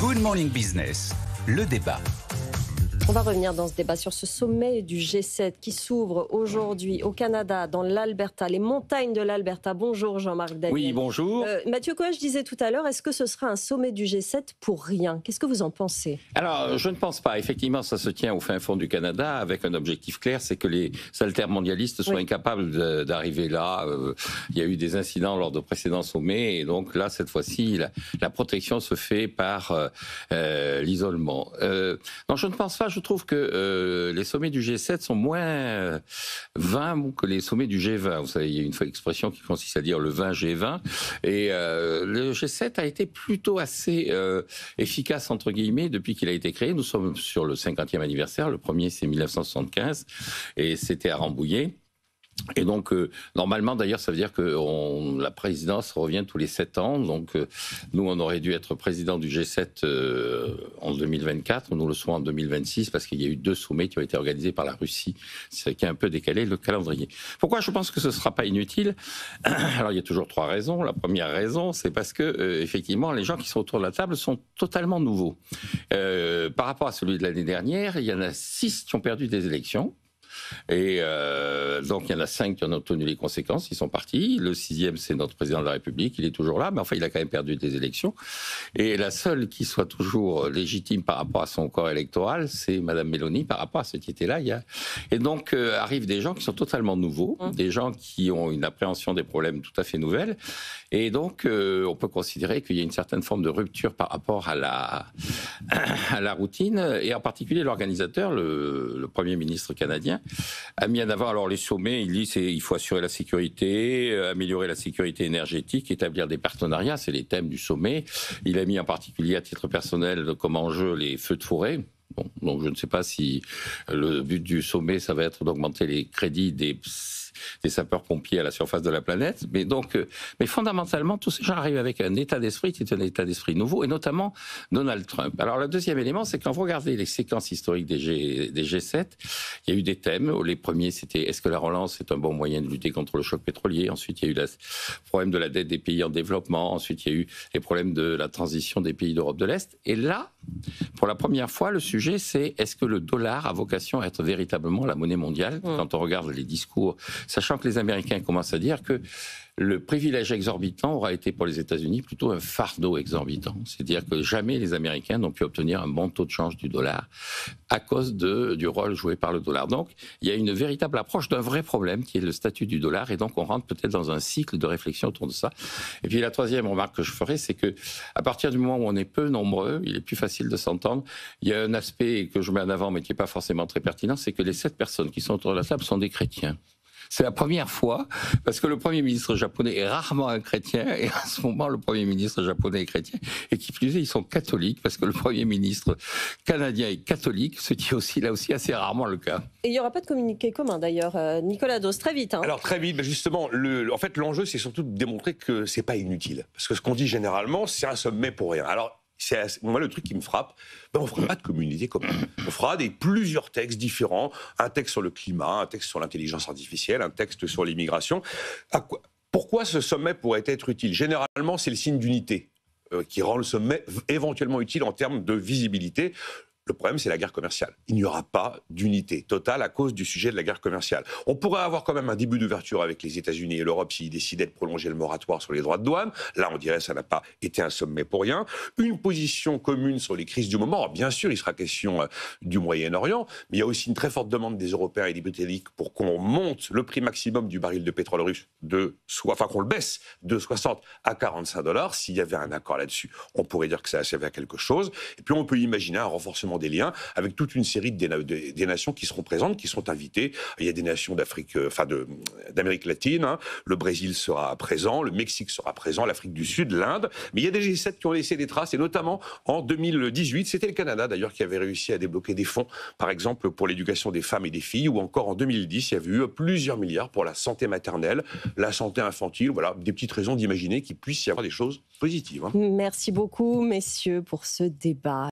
Good Morning Business, le débat. On va revenir dans ce débat sur ce sommet du G7 qui s'ouvre aujourd'hui au Canada, dans l'Alberta, les montagnes de l'Alberta. Bonjour Jean-Marc Daniel. Oui, bonjour. Mathieu Coach disait tout à l'heure, est-ce que ce sera un sommet du G7 pour rien? Qu'est-ce que vous en pensez? Alors, je ne pense pas. Effectivement, ça se tient au fin fond du Canada avec un objectif clair, c'est que les altermondialistes soient incapables d'arriver là. Il y a eu des incidents lors de précédents sommets et donc là, cette fois-ci, la protection se fait par l'isolement. Non, je ne pense pas. Je trouve que les sommets du G7 sont moins vains que les sommets du G20. Vous savez, il y a une expression qui consiste à dire le 20 G20. Et le G7 a été plutôt assez efficace, entre guillemets, depuis qu'il a été créé. Nous sommes sur le 50e anniversaire. Le premier, c'est 1975. Et c'était à Rambouillet. Et donc, normalement, d'ailleurs, ça veut dire que la présidence revient tous les 7 ans. Donc, nous, on aurait dû être président du G7 en 2024. Nous le serons en 2026 parce qu'il y a eu 2 sommets qui ont été organisés par la Russie, ce qui a un peu décalé le calendrier. Pourquoi je pense que ce ne sera pas inutile? Alors, il y a toujours 3 raisons. La première raison, c'est parce que, effectivement, les gens qui sont autour de la table sont totalement nouveaux. Par rapport à celui de l'année dernière, il y en a 6 qui ont perdu des élections. Et donc il y en a 5 qui en ont obtenu les conséquences, ils sont partis. Le 6e, c'est notre président de la République, il est toujours là, mais enfin il a quand même perdu des élections. Et la seule qui soit toujours légitime par rapport à son corps électoral, c'est Madame Meloni par rapport à ce qui était là hier. Et donc arrivent des gens qui sont totalement nouveaux, des gens qui ont une appréhension des problèmes tout à fait nouvelle. Et donc on peut considérer qu'il y a une certaine forme de rupture par rapport à la routine, et en particulier l'organisateur, le Premier ministre canadien, a mis en avant, alors les sommets, il dit il faut assurer la sécurité, améliorer la sécurité énergétique, établir des partenariats, c'est les thèmes du sommet. Il a mis en particulier à titre personnel comme enjeu les feux de forêt. Bon, donc je ne sais pas si le but du sommet, ça va être d'augmenter les crédits des sapeurs-pompiers à la surface de la planète. Mais fondamentalement, tous ces gens arrivent avec un état d'esprit qui est un état d'esprit nouveau, et notamment Donald Trump. Alors, le deuxième élément, c'est quand vous regardez les séquences historiques des G7, il y a eu des thèmes. Les premiers, c'était est-ce que la relance est un bon moyen de lutter contre le choc pétrolier? Ensuite, il y a eu le problème de la dette des pays en développement. Ensuite, il y a eu les problèmes de la transition des pays d'Europe de l'Est. Et là, pour la première fois, le sujet, c'est est-ce que le dollar a vocation à être véritablement la monnaie mondiale? Quand on regarde les discours, sachant que les Américains commencent à dire que le privilège exorbitant aura été pour les États-Unis plutôt un fardeau exorbitant. C'est-à-dire que jamais les Américains n'ont pu obtenir un bon taux de change du dollar à cause du rôle joué par le dollar. Donc, il y a une véritable approche d'un vrai problème qui est le statut du dollar, et donc on rentre peut-être dans un cycle de réflexion autour de ça. Et puis la troisième remarque que je ferai, c'est que à partir du moment où on est peu nombreux, il est plus facile de s'entendre. Il y a un aspect que je mets en avant, mais qui n'est pas forcément très pertinent, c'est que les 7 personnes qui sont autour de la table sont des chrétiens. C'est la première fois, parce que le Premier ministre japonais est rarement un chrétien, et en ce moment, le Premier ministre japonais est chrétien, et qui plus est, ils sont catholiques, parce que le Premier ministre canadien est catholique, ce qui est aussi, là aussi, assez rarement le cas. Et il n'y aura pas de communiqué commun, d'ailleurs. Nicolas Dos, très vite. Alors, très vite, justement, en fait, l'enjeu, c'est surtout de démontrer que c'est pas inutile. Parce que ce qu'on dit généralement, c'est un sommet pour rien. Alors, moi, le truc qui me frappe, on ne fera pas de communauté commune. On fera plusieurs textes différents, un texte sur le climat, un texte sur l'intelligence artificielle, un texte sur l'immigration. Pourquoi ce sommet pourrait être utile? Généralement, c'est le signe d'unité qui rend le sommet éventuellement utile en termes de visibilité. Le problème, c'est la guerre commerciale. Il n'y aura pas d'unité totale à cause du sujet de la guerre commerciale. On pourrait avoir quand même un début d'ouverture avec les États-Unis et l'Europe s'ils décidaient de prolonger le moratoire sur les droits de douane. Là, on dirait que ça n'a pas été un sommet pour rien. Une position commune sur les crises du moment. Alors, bien sûr, il sera question du Moyen-Orient, mais il y a aussi une très forte demande des Européens et des Britanniques pour qu'on monte le prix maximum du baril de pétrole russe qu'on le baisse de 60 à 45 $. S'il y avait un accord là-dessus, on pourrait dire que ça servait à quelque chose. Et puis, on peut imaginer un renforcement des liens avec toute une série des nations qui seront présentes, qui sont invitées. Il y a des nations d'Amérique latine, le Brésil sera présent, le Mexique sera présent, l'Afrique du Sud, l'Inde. Mais il y a des G7 qui ont laissé des traces, et notamment en 2018, c'était le Canada d'ailleurs qui avait réussi à débloquer des fonds, par exemple pour l'éducation des femmes et des filles, ou encore en 2010, il y avait eu plusieurs milliards pour la santé maternelle, la santé infantile. Voilà, des petites raisons d'imaginer qu'il puisse y avoir des choses positives. Merci beaucoup, messieurs, pour ce débat.